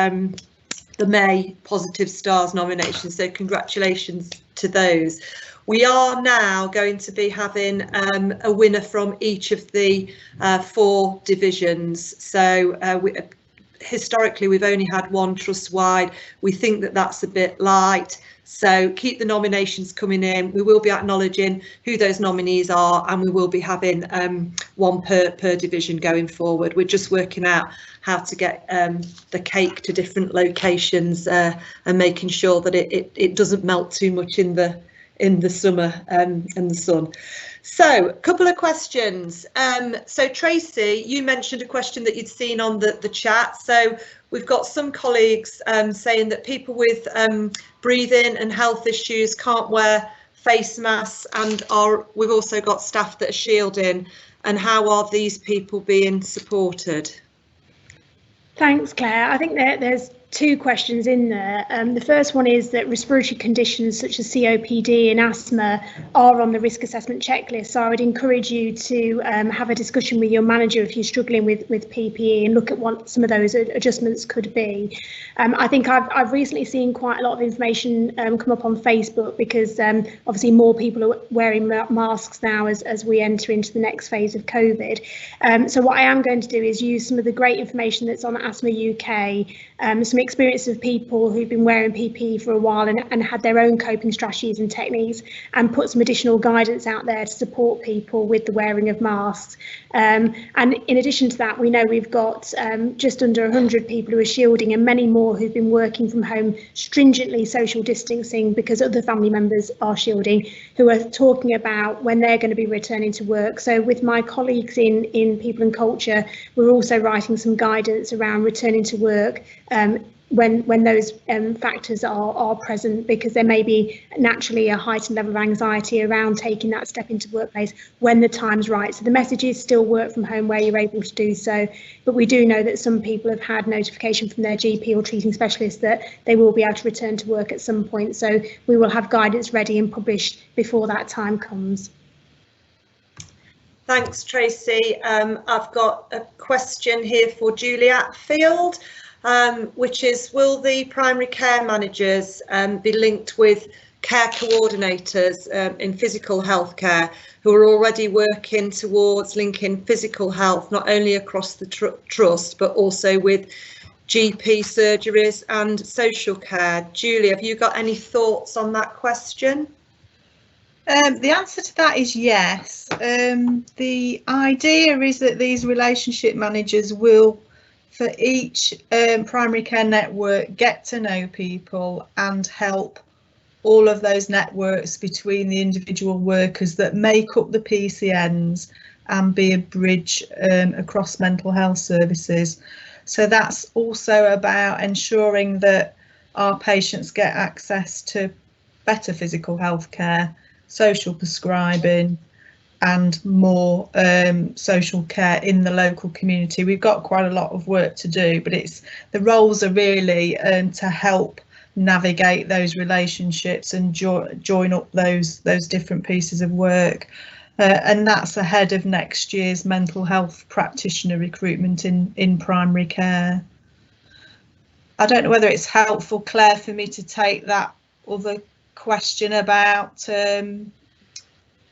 May Positive Stars nomination, so congratulations to those. We are now going to be having a winner from each of the 4 divisions. So historically we've only had one trust-wide. We think that that's a bit light, so keep the nominations coming in. We will be acknowledging who those nominees are, and we will be having one per division going forward. We're just working out how to get the cake to different locations and making sure that it doesn't melt too much in the summer and the sun. So a couple of questions. So Tracy, you mentioned a question that you'd seen on the chat. So we've got some colleagues saying that people with breathing and health issues can't wear face masks, and we've also got staff that are shielding, and how are these people being supported? Thanks, Claire. I think there's 2 questions in there. The first one is that respiratory conditions such as COPD and asthma are on the risk assessment checklist. So I would encourage you to have a discussion with your manager if you're struggling with PPE and look at what some of those adjustments could be. I think I've recently seen quite a lot of information come up on Facebook because obviously more people are wearing masks now as we enter into the next phase of COVID. So what I am going to do is use some of the great information that's on Asthma UK, some experience of people who've been wearing PPE for a while and had their own coping strategies and techniques, and put some additional guidance out there to support people with the wearing of masks. And in addition to that, we know we've got just under 100 people who are shielding, and many more who've been working from home stringently social distancing because other family members are shielding, who are talking about when they're going to be returning to work. So with my colleagues in People and Culture, we're also writing some guidance around returning to work when those factors are present, because there may be naturally a heightened level of anxiety around taking that step into workplace when the time's right. So the message is still work from home where you're able to do so, but we do know that some people have had notification from their GP or treating specialist that they will be able to return to work at some point. So we will have guidance ready and published before that time comes. Thanks, Tracy. I've got a question here for Julie Atfield, which is, will the primary care managers be linked with care coordinators in physical health care who are already working towards linking physical health not only across the trust but also with GP surgeries and social care? Julie, have you got any thoughts on that question? The answer to that is yes. The idea is that these relationship managers will, for each primary care network, get to know people and help all of those networks between the individual workers that make up the PCNs and be a bridge across mental health services. So that's also about ensuring that our patients get access to better physical health care, social prescribing and more social care in the local community. We've got quite a lot of work to do, but the roles are really to help navigate those relationships and join up those different pieces of work. And that's ahead of next year's mental health practitioner recruitment in primary care. I don't know whether it's helpful, Claire, for me to take that other question about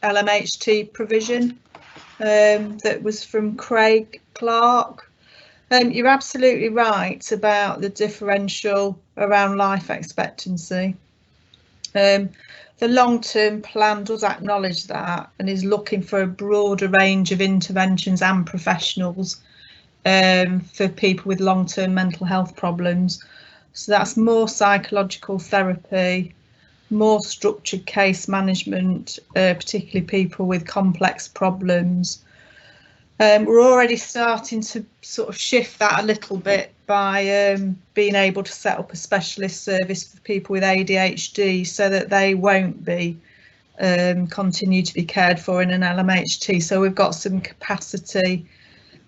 LMHT provision that was from Craig Clark. You're absolutely right about the differential around life expectancy. The long-term plan does acknowledge that and is looking for a broader range of interventions and professionals for people with long-term mental health problems. So that's more psychological therapy, more structured case management, particularly people with complex problems, We're already starting to sort of shift that a little bit by being able to set up a specialist service for people with ADHD so that they won't be continue to be cared for in an LMHT. So we've got some capacity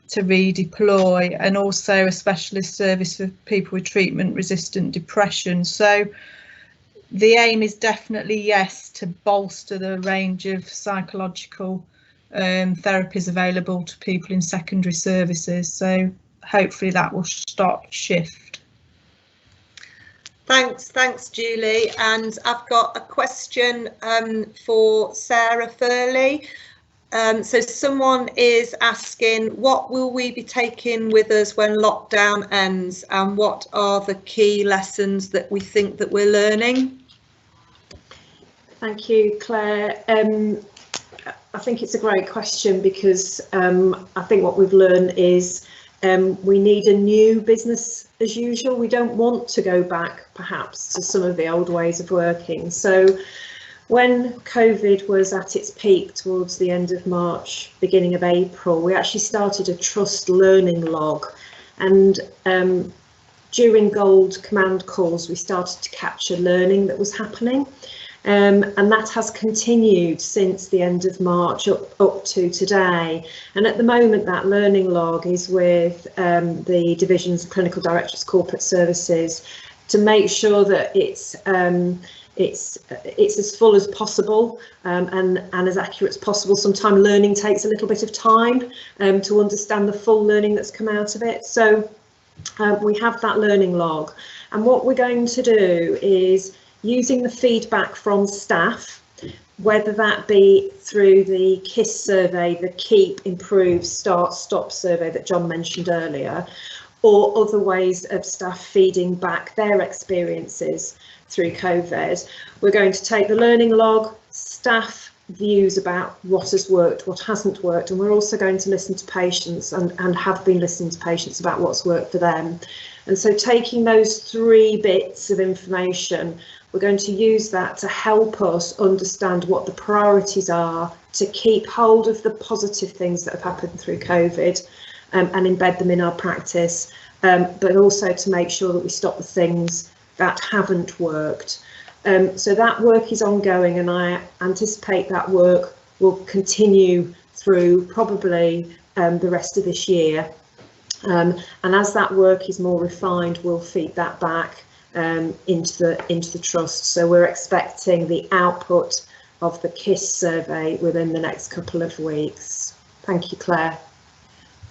to redeploy, and also a specialist service for people with treatment resistant depression. So the aim is definitely, yes, to bolster the range of psychological therapies available to people in secondary services. So hopefully that will start to shift. Thanks, Julie. And I've got a question for Sarah Furley. So someone is asking, what will we be taking with us when lockdown ends, and what are the key lessons that we think that we're learning? Thank you, Claire. I think it's a great question, because I think what we've learned is we need a new business as usual. We don't want to go back perhaps to some of the old ways of working. So when COVID was at its peak towards the end of March, beginning of April, we actually started a trust learning log, and during gold command calls we started to capture learning that was happening. And that has continued since the end of March up to today. And at the moment that learning log is with the division's clinical directors corporate services to make sure that it's as full as possible and as accurate as possible. Sometimes learning takes a little bit of time to understand the full learning that's come out of it. So we have that learning log, and what we're going to do is, using the feedback from staff, whether that be through the KISS survey, the Keep, Improve, Start, Stop survey that John mentioned earlier, or other ways of staff feeding back their experiences through COVID, we're going to take the learning log, staff views about what has worked, what hasn't worked, and we're also going to listen to patients and have been listening to patients about what's worked for them. And so taking those 3 bits of information, we're going to use that to help us understand what the priorities are to keep hold of the positive things that have happened through COVID and embed them in our practice, but also to make sure that we stop the things that haven't worked. So that work is ongoing, and I anticipate that work will continue through probably the rest of this year. And as that work is more refined, we'll feed that back into the trust. So we're expecting the output of the KISS survey within the next couple of weeks. Thank you, Claire.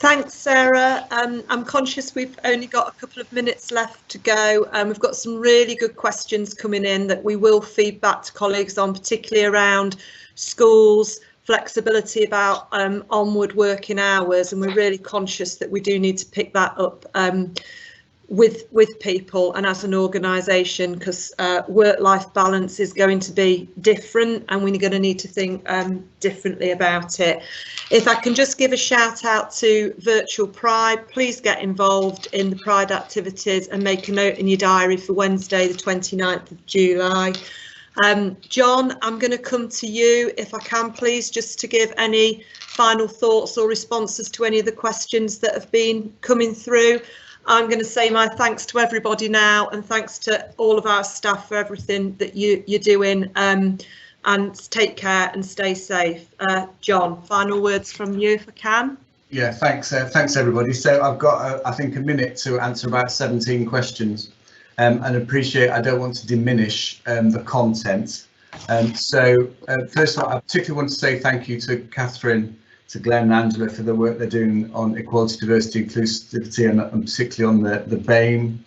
Thanks, Sarah. I'm conscious we've only got a couple of minutes left to go. We've got some really good questions coming in that we will feed back to colleagues on, particularly around schools, flexibility about onward working hours, and we're really conscious that we do need to pick that up with people and as an organisation, because work-life balance is going to be different, and we're going to need to think differently about it. If I can just give a shout out to Virtual Pride, please get involved in the Pride activities and make a note in your diary for Wednesday the 29th of July. John, I'm going to come to you if I can, please, just to give any final thoughts or responses to any of the questions that have been coming through. I'm going to say my thanks to everybody now, and thanks to all of our staff for everything that you're doing, and take care and stay safe. John, final words from you if I can. Yeah, thanks everybody. So I've got I think a minute to answer about 17 questions, and appreciate, I don't want to diminish the content. So first of all, I particularly want to say thank you to Catherine, to Glenn and Angela for the work they're doing on equality, diversity, inclusivity, and particularly on the BAME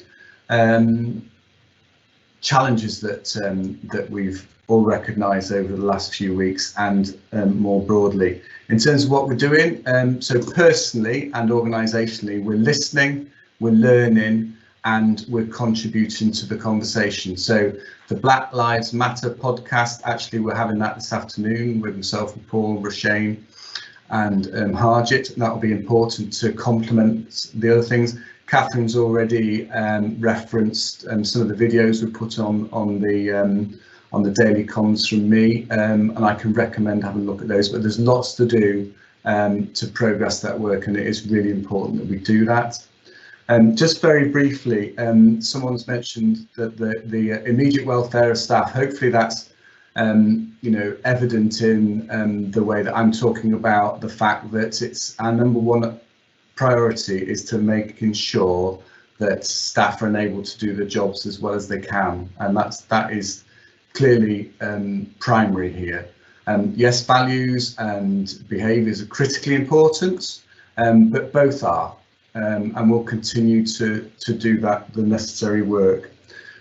challenges that we've all recognised over the last few weeks, and more broadly. In terms of what we're doing, so personally and organisationally, we're listening, we're learning, and we're contributing to the conversation. So the Black Lives Matter podcast, actually we're having that this afternoon with myself and Paul, Roshane and Harjit. That will be important to complement the other things. Catherine's already referenced some of the videos we put on the daily comms from me, and I can recommend having a look at those. But there's lots to do to progress that work, and it is really important that we do that. Just very briefly, someone's mentioned that the immediate welfare of staff, hopefully that's evident in the way that I'm talking about the fact that it's our number one priority is to making sure that staff are enabled to do their jobs as well as they can, and that is clearly primary here. Yes, values and behaviours are critically important, but both are, and we'll continue to do the necessary work.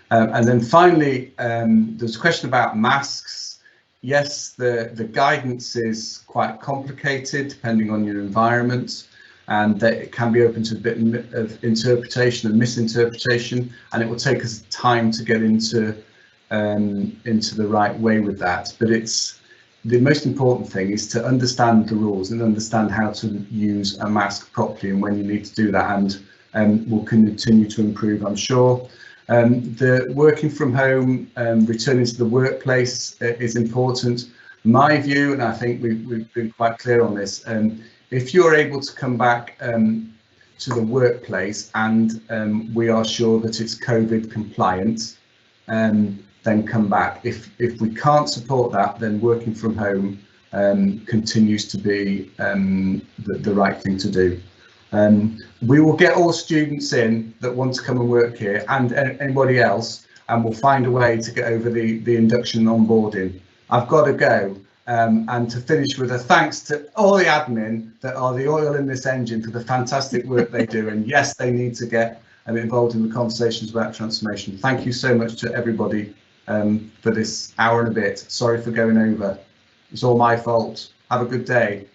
And then finally, there's a question about masks. Yes, the guidance is quite complicated depending on your environment, and that it can be open to a bit of interpretation and misinterpretation, and it will take us time to get into the right way with that. But the most important thing is to understand the rules and understand how to use a mask properly and when you need to do that, and we'll continue to improve, I'm sure. The working from home, returning to the workplace is important. My view, and I think we've been quite clear on this, if you're able to come back to the workplace and we are sure that it's COVID compliant, then come back. If we can't support that, then working from home continues to be the right thing to do. We will get all students in that want to come and work here, and anybody else, and we'll find a way to get over the induction and onboarding. I've got to go, and to finish with a thanks to all the admin that are the oil in this engine for the fantastic work they do, and yes, they need to get involved in the conversations about transformation. Thank you so much to everybody for this hour and a bit. Sorry for going over. It's all my fault. Have a good day.